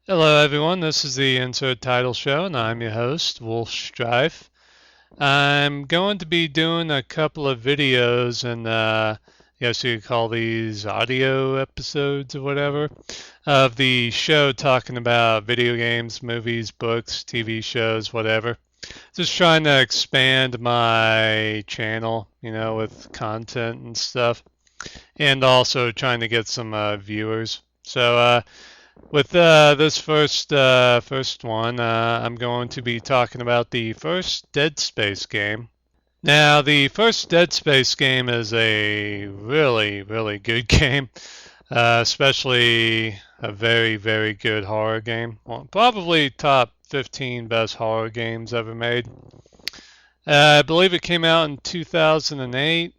Hello, everyone. This is the Insert Title Show, and I'm your host, Wolf Strife. I'm going to be doing a couple of videos, and I guess you could call these audio episodes or whatever, of the show talking about video games, movies, books, TV shows, whatever. Just trying to expand my channel, with content and stuff, and also trying to get some viewers. So, with this first one, I'm going to be talking about the first Dead Space game. Now, the first Dead Space game is a really, really good game, especially a very, very good horror game. Well, probably top 15 best horror games ever made. I believe it came out in 2008.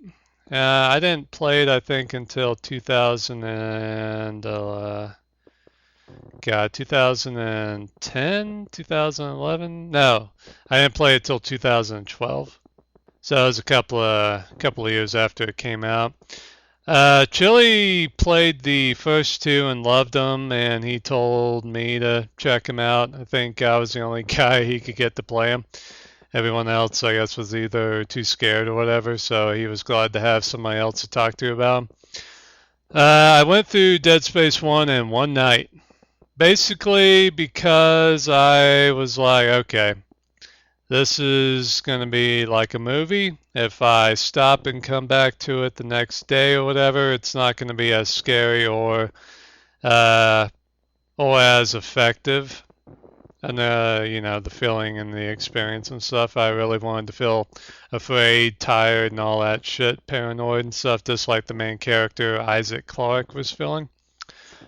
I didn't play it, I think, until 2000 and 2010, 2011. No, I didn't play it till 2012. So it was a couple of years after it came out. Chili played the first two and loved them, and he told me to check them out. I think I was the only guy he could get to play them. Everyone else, I guess, was either too scared or whatever, so he was glad to have somebody else to talk to about 'em. I went through Dead Space 1 in one night. Basically, because I was like, okay, this is going to be like a movie. If I stop and come back to it the next day or whatever, it's not going to be as scary uh, or as effective. And the feeling and the experience and stuff. I really wanted to feel afraid, tired, and all that shit, paranoid and stuff, just like the main character Isaac Clarke was feeling.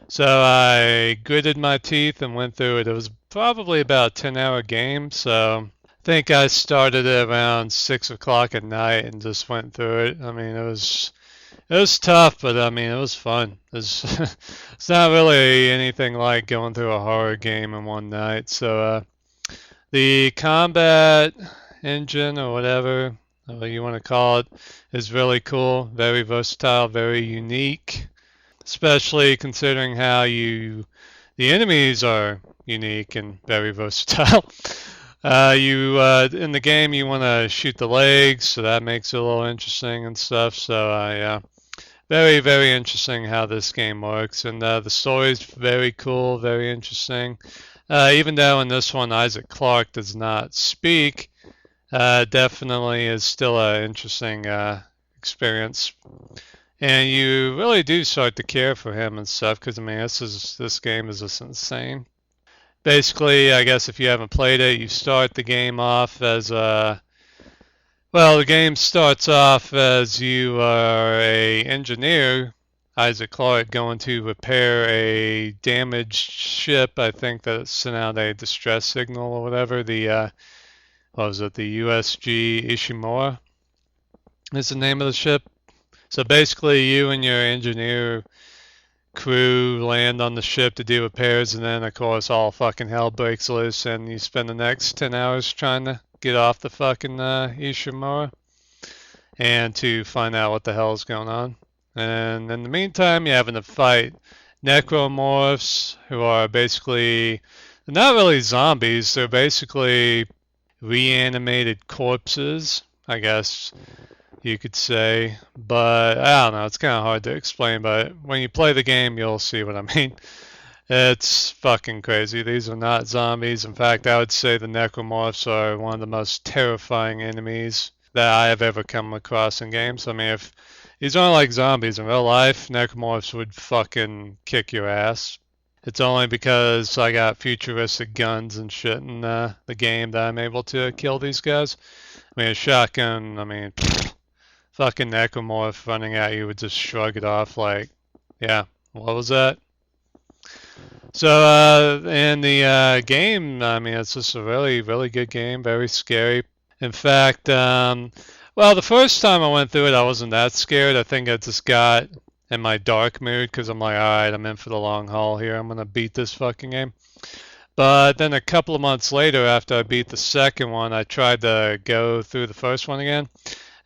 So I gritted my teeth and went through it. It was probably about a 10-hour game, so I think I started at around 6 o'clock at night and just went through it. I mean, it was tough, but I mean, it was fun. It's not really anything like going through a horror game in one night. So the combat engine or whatever you want to call it is really cool, very versatile, very unique, especially considering how the enemies are unique and very versatile. You in the game you want to shoot the legs, so that makes it a little interesting and stuff. So yeah, very very interesting how this game works, and the story's very cool, very interesting. Even though in this one Isaac Clarke does not speak, definitely is still an interesting experience. And you really do start to care for him and stuff because I mean this game is just insane. Basically, I guess if you haven't played it, you start the game off as the game starts off as you are a engineer, Isaac Clarke, going to repair a damaged ship. I think that sent out a distress signal or whatever. What was it? The USG Ishimura is the name of the ship. So basically, you and your engineer crew land on the ship to do repairs, and then of course all fucking hell breaks loose, and you spend the next 10 hours trying to get off the fucking Ishimura and to find out what the hell is going on. And in the meantime, you're having to fight necromorphs, who are basically, they're not really zombies, they're basically reanimated corpses, I guess you could say. But I don't know, it's kind of hard to explain, but when you play the game, you'll see what I mean. It's fucking crazy. These are not zombies. In fact, I would say the necromorphs are one of the most terrifying enemies that I have ever come across in games. I mean, if these aren't like zombies in real life, necromorphs would fucking kick your ass. It's only because I got futuristic guns and shit in the game that I'm able to kill these guys. I mean, a shotgun, I mean, fucking necromorph running at you would just shrug it off like, yeah, what was that? So in the game, I mean, it's just a really, really good game, very scary. In fact, the first time I went through it, I wasn't that scared. I think I just got in my dark mood because I'm like, all right, I'm in for the long haul here. I'm gonna beat this fucking game. But then a couple of months later, after I beat the second one, I tried to go through the first one again.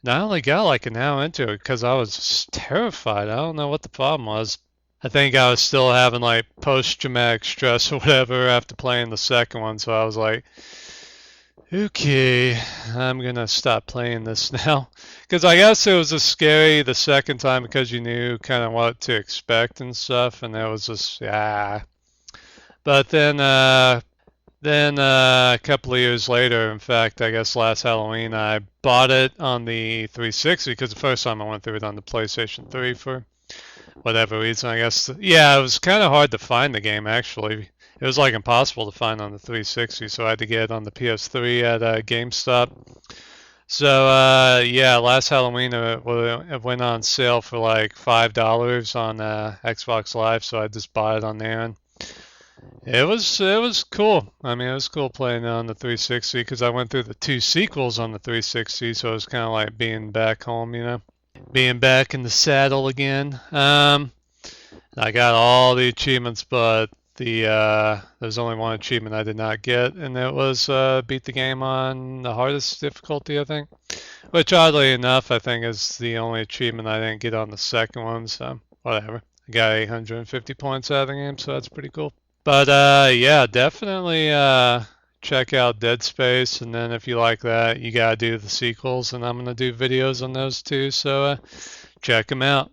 And I only got like an hour into it because I was just terrified. I don't know what the problem was. I think I was still having like post-traumatic stress or whatever after playing the second one, so I was like, okay, I'm gonna stop playing this now. Because I guess it was just scary the second time because you knew kind of what to expect and stuff, and it was just, yeah. But then a couple of years later, in fact, I guess last Halloween, I bought it on the 360 because the first time I went through it on the PlayStation 3 for whatever reason, I guess. Yeah, it was kind of hard to find the game actually. It was like impossible to find on the 360, so I had to get it on the PS3 at GameStop. So yeah, last Halloween it went on sale for like $5 on Xbox Live, so I just bought it on there, and it was cool. I mean, it was cool playing it on the 360 because I went through the two sequels on the 360, so it was kind of like being back home, being back in the saddle again. I got all the achievements, but there's only one achievement I did not get, and it was beat the game on the hardest difficulty, I think. Which oddly enough, I think is the only achievement I didn't get on the second one. So whatever. I got 850 points out of the game, so that's pretty cool. But yeah, definitely check out Dead Space, and then if you like that, you gotta do the sequels, and I'm gonna do videos on those too. So check them out.